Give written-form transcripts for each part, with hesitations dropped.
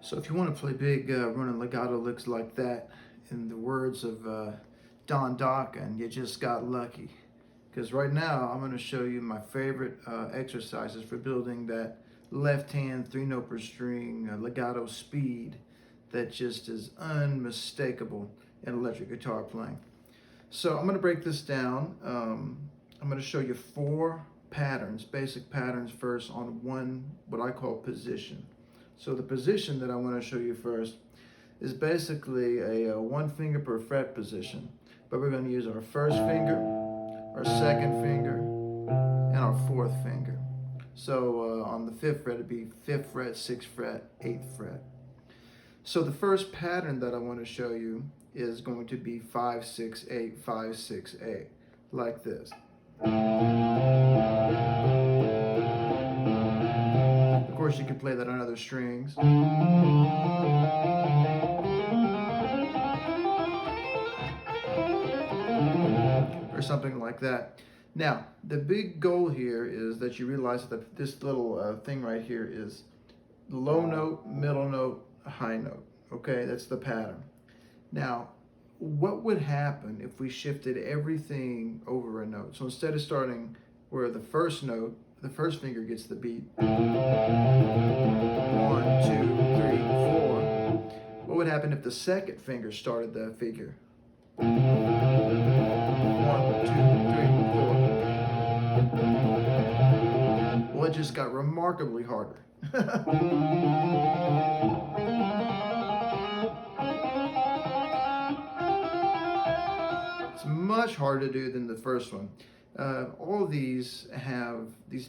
So if you want to play big running legato licks like that, in the words of Don Dokken, you just got lucky. Because right now I'm going to show you my favorite exercises for building that left hand 3 note per string legato speed that just is unmistakable in electric guitar playing. So I'm going to break this down. I'm going to show you 4 patterns, basic patterns first on one, what I call position. So the position that I want to show you first is basically a 1 finger per fret position. But we're going to use our first finger, our second finger, and our 4th finger. So on the 5th fret, it'd be 5th fret, 6th fret, 8th fret. So the first pattern that I want to show you is going to be 5, 6, 8, 5, 6, 8, like this. Of course, you can play that on other strings. Or something like that. Now, the big goal here is that you realize that this little thing right here is low note, middle note, high note. Okay, that's the pattern. Now, what would happen if we shifted everything over a note? So instead of starting where the first note, the first finger gets the beat, 1, 2, 3, 4. What would happen if the second finger started that figure? 1, 2, 3, 4. Well, it just got remarkably harder. It's much harder to do than the first one. All of these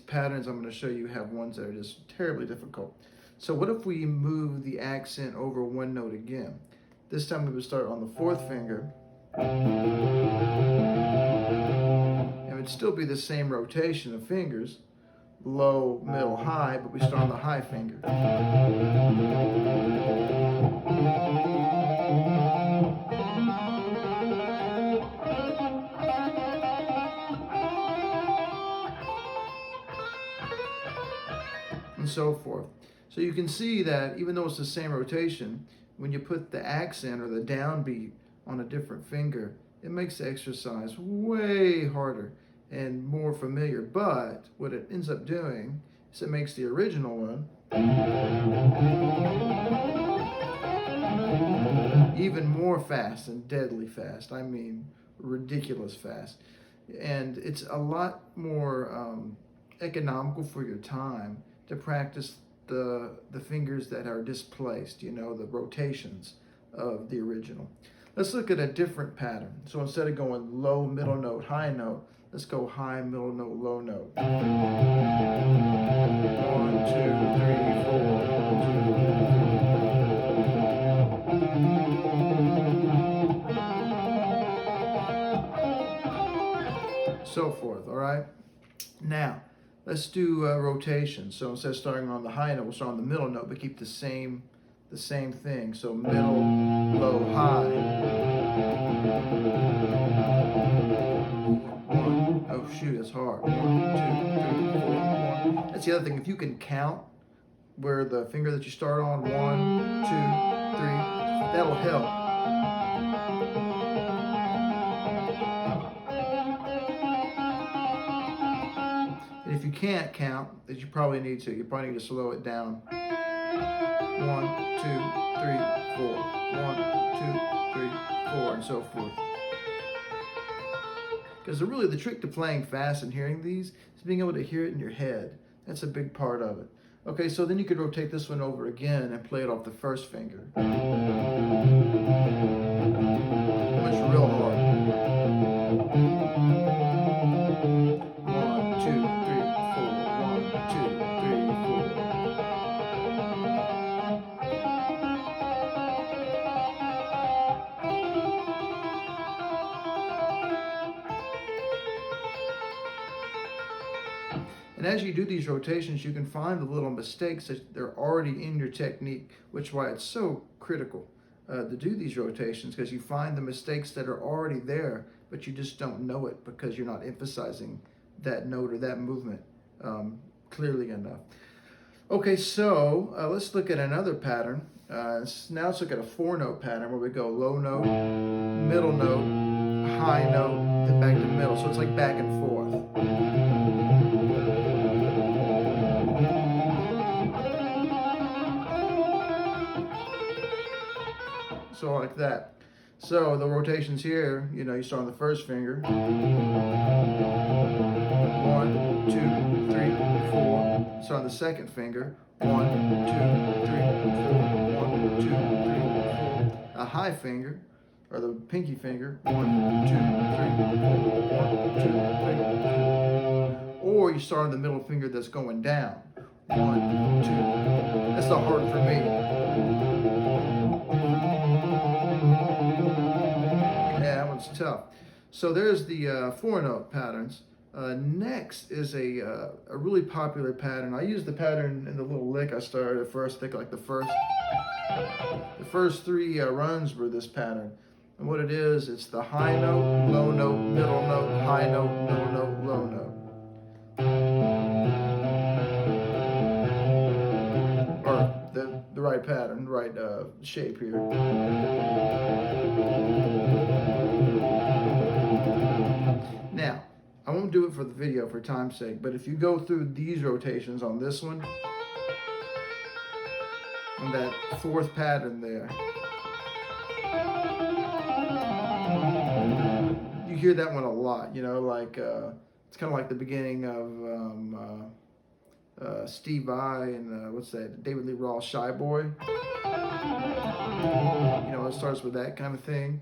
patterns I'm going to show you have ones that are just terribly difficult. So what if we move the accent over 1 note again? This time we would start on the 4th finger. It would still be the same rotation of fingers, low, middle, high, but we start on the high finger. And so forth. So you can see that even though it's the same rotation, when you put the accent or the downbeat on a different finger, it makes the exercise way harder and more familiar. But what it ends up doing is it makes the original one even more fast and deadly fast. I mean, ridiculous fast. And it's a lot more economical for your time to practice the fingers that are displaced, you know, the rotations of the original. Let's look at a different pattern. So instead of going low, middle note, high note, let's go high, middle note, low note. 1, 2, 3, 4, 2. So forth, all right? Now, let's do rotation. So instead of starting on the high note, we'll start on the middle note, but keep the same thing. So middle, low, high. 1, oh shoot, that's hard. 1, 2, 3, 4, 1. That's the other thing. If you can count where the finger that you start on, 1, 2, 3, that'll help. If you can't count, as you probably need to, you probably need to slow it down. 1, 2, 3, 4. 1, 2, 3, 4, and so forth. Because really the trick to playing fast and hearing these is being able to hear it in your head. That's a big part of it. Okay, so then you could rotate this one over again and play it off the first finger. It's real hard. 1, 2, 3, 4. 1, 2, 3, 4. And as you do these rotations, you can find the little mistakes that they're already in your technique, which is why it's so critical to do these rotations, because you find the mistakes that are already there, but you just don't know it because you're not emphasizing that note or that movement clearly enough. Okay, so let's look at another pattern. Now let's look at a 4-note pattern where we go low note, middle note, high note, then back to middle. So it's like back and forth. So like that. So the rotations here, you know, you start on the first finger. 1, 2, 3, 4. Start on the second finger. 1, 2, 3, 4. 1, 2, 3, 4. A high finger, or the pinky finger. 1, 2, 3, 4. 1, 2, 3. Or you start on the middle finger that's going down. 1, 2. That's not hard for me. It's tough. So there's the 4-note patterns. Next is a really popular pattern. I use the pattern in the little lick I started at first. I think like the first 3 runs were this pattern. And what it is, it's the high note, low note, middle note, high note, middle note, low note. Or the right pattern, right shape here. Now, I won't do it for the video for time's sake, but if you go through these rotations on this one, and that 4th pattern there, you hear that one a lot, you know, like, it's kind of like the beginning of Steve Vai and, what's that, David Lee Roth, Shy Boy. You know, it starts with that kind of thing.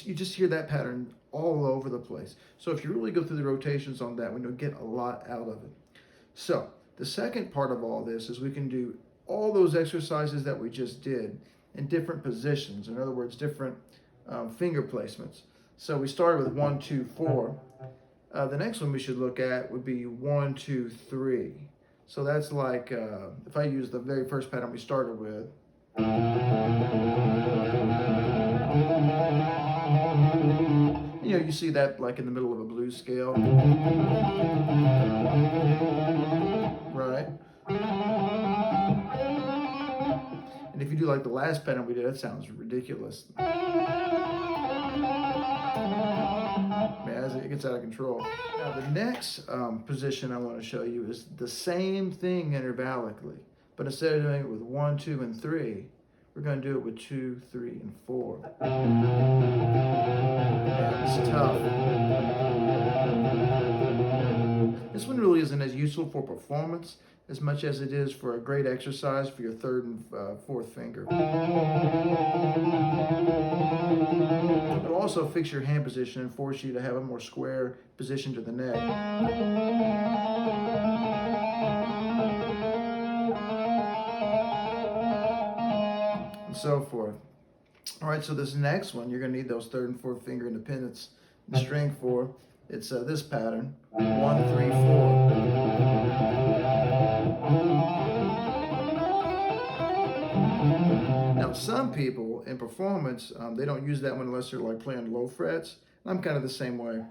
You just hear that pattern all over the place. So if you really go through the rotations on that one, you'll get a lot out of it. So the second part of all this is we can do all those exercises that we just did in different positions. In other words, different finger placements. So we started with 1, 2, 4. The next one we should look at would be 1, 2, 3. So that's like, if I use the very first pattern we started with, you know, you see that like in the middle of a blues scale, right? And if you do like the last pattern we did, that sounds ridiculous. Man, it gets out of control. Now the next position I want to show you is the same thing intervallically, but instead of doing it with 1, 2, and 3, we're going to do it with 2, 3, and 4. It's tough. This one really isn't as useful for performance as much as it is for a great exercise for your 3rd and 4th finger. It'll also fix your hand position and force you to have a more square position to the neck. So forth. All right, so this next one, you're going to need those 3rd and 4th finger independence and string for. It's this pattern, 1, 3, 4. Now, some people in performance, they don't use that one unless they're like playing low frets. I'm kind of the same way.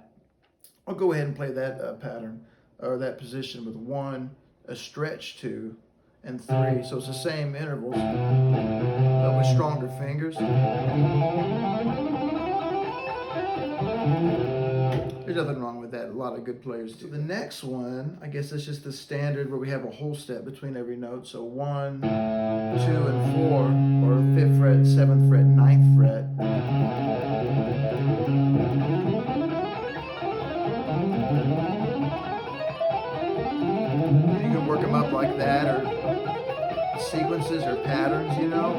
I'll go ahead and play that pattern or that position with 1, a stretch 2, and 3. So it's the same intervals, but with stronger fingers. There's nothing wrong with that. A lot of good players do. So the next one, I guess it's just the standard where we have a whole step between every note. So 1, 2, and 4, or 5th fret, 7th fret, 9th fret. You can work them up like that, or sequences or patterns, you know.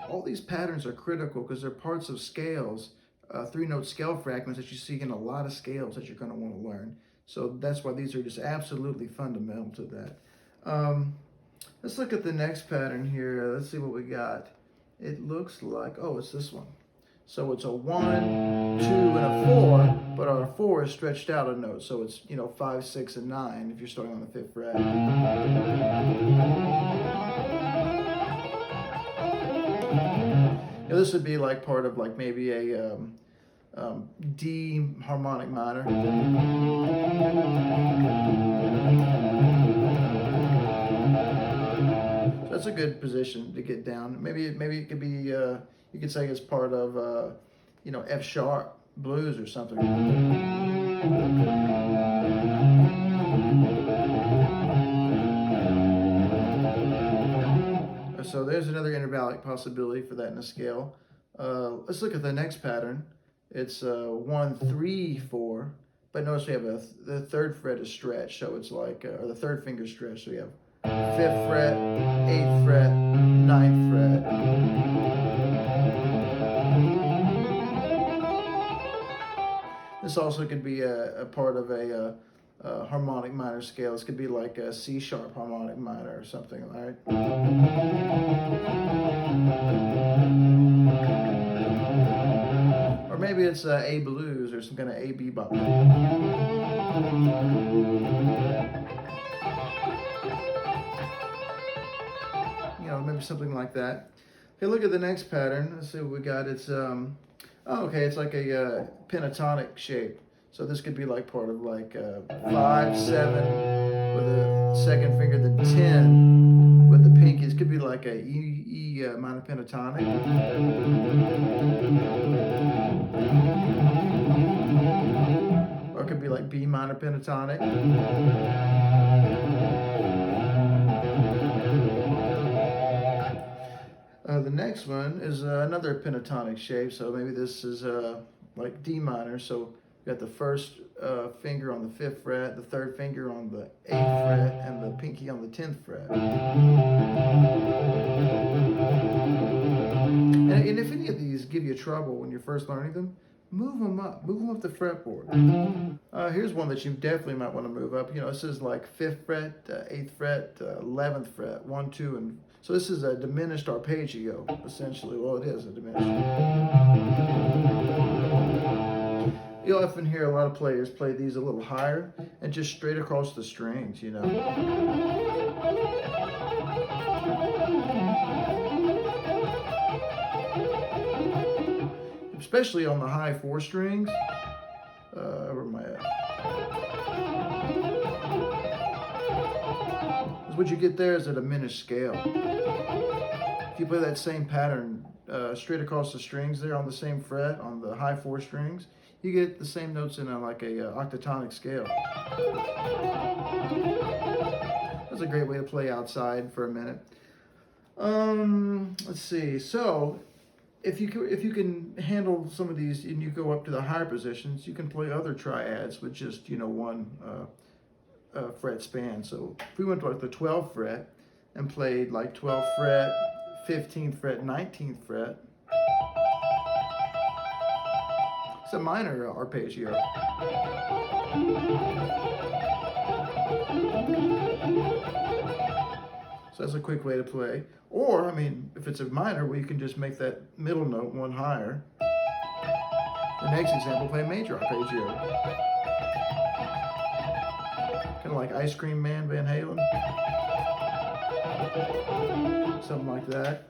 All these patterns are critical because they're parts of scales, 3-note scale fragments that you see in a lot of scales that you're going to want to learn. So that's why these are just absolutely fundamental to that. Let's look at the next pattern here. Let's see what we got. It looks like, oh, it's this one. So it's a 1, 2, and a 4, but our 4 is stretched out a note. So it's, 5, 6, and 9 if you're starting on the 5th fret. This would be like part of like maybe a D harmonic minor. So that's a good position to get down. Maybe it could be you could say it's part of F sharp blues or something. So there's another intervallic possibility for that in a scale. Let's look at the next pattern. It's 1, 3, 4, but notice we have the third fret is stretched, so it's like, or the third finger stretched, so we have 5th fret, 8th fret, 9th fret. This also could be a part of a harmonic minor scale. This could be like a C sharp harmonic minor or something, right? Or maybe it's A blues or some kind of A bebop. Maybe something like that. Okay, look at the next pattern. Let's see what we got. It's okay, it's like a pentatonic shape. So this could be like part of like 5, 7 with the second finger, the 10 with the pinky. This could be like a E minor pentatonic. Or it could be like B minor pentatonic. The next one is another pentatonic shape. So maybe this is like D minor. So you got the first finger on the 5th fret, the third finger on the 8th fret, and the pinky on the 10th fret. And if any of these give you trouble when you're first learning them, move them up the fretboard. Here's one that you definitely might want to move up. This is like 5th fret, 8th fret, 11th fret, 1, 2, and so this is a diminished arpeggio, essentially. Well, it is a diminished. You'll often hear a lot of players play these a little higher and just straight across the strings, Especially on the high 4 strings. Where am I at? What you get there is a diminished scale. If you play that same pattern straight across the strings there on the same fret on the high 4 strings, you get the same notes in like a octatonic scale. That's a great way to play outside for a minute. Let's see. So if you can handle some of these and you go up to the higher positions, you can play other triads with just one fret span. So if we went to like the 12th fret and played like 12th fret, 15th fret, 19th fret, it's a minor arpeggio. So that's a quick way to play. Or, if it's a minor, well, you can just make that middle note one higher. The next example, play a major arpeggio. Kind of like Ice Cream Man, Van Halen. Something like that.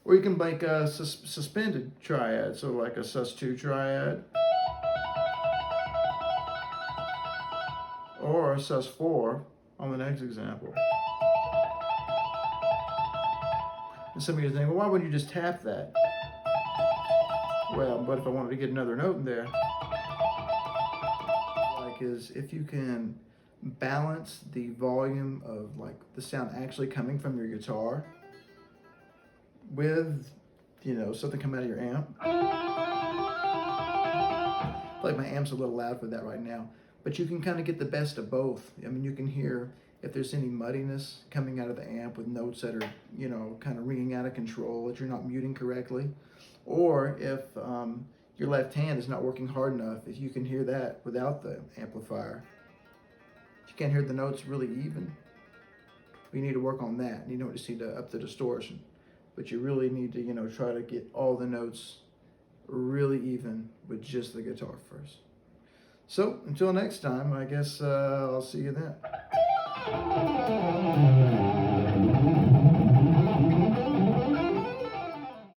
Or you can make a suspended triad, so like a sus2 triad. Or a sus4 on the next example. And some of you think, well, why wouldn't you just tap that? Well, but if I wanted to get another note in there, is if you can balance the volume of like the sound actually coming from your guitar with something coming out of your amp. I feel like my amp's a little loud for that right now, but you can kind of get the best of both. You can hear if there's any muddiness coming out of the amp with notes that are kind of ringing out of control that you're not muting correctly, or if your left hand is not working hard enough, if you can hear that without the amplifier. If you can't hear the notes really even, you need to work on that. You don't just need to up the distortion, but you really need to try to get all the notes really even with just the guitar first. So until next time, I guess I'll see you then.